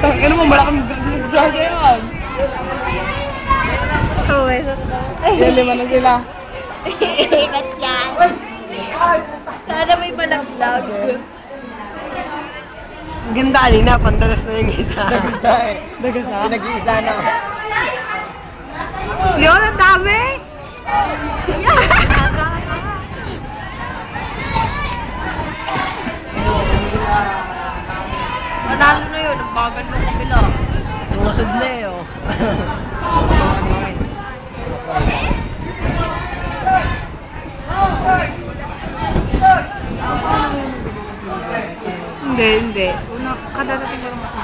Ano mo, malaking disgrasya yan. Oo, eh. Yan, 5 na sila. Ingat yan. Sana may malaglag. Ang ganda kanina, pandalas na yung isa. Nag-isa eh. Nagasa? Nag-iisa na. Yun, ang dami! Manalo na yun, ang bagal ng kabila. Sumusod na eh, oh. Hindi. Una, kadadating ko lang ako.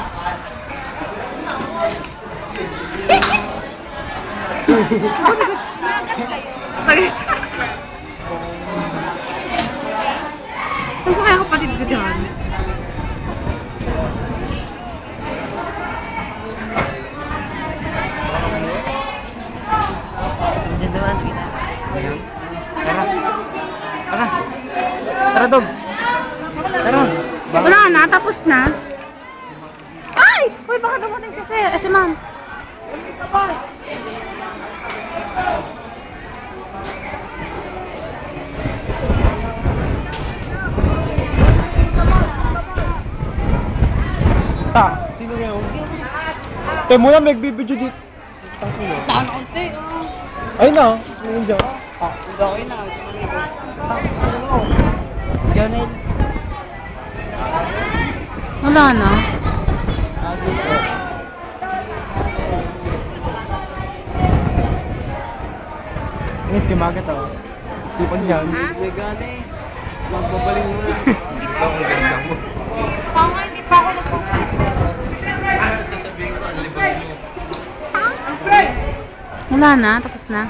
Ano kaya kapatid ko dyan? Diyan naman, kita. Tara. Tara. Tara, dogs. Tara. Wala na, tapos na. Ay! Uy, baka dumating si ma'am. Ta, sino ngayon? Tayo muna, magbibidyo dito. Saan konti? Ayun na, ayun dyan. Okay na. Jonel. Wala na. Yes, kumagat ako. Tipon dyan. Regane. Magbabaling mo na. Ikaw ang ganda mo. Hindi pa ako nagpupunta. Sasabihin ko, ang libag mo. Wala na, tapos na.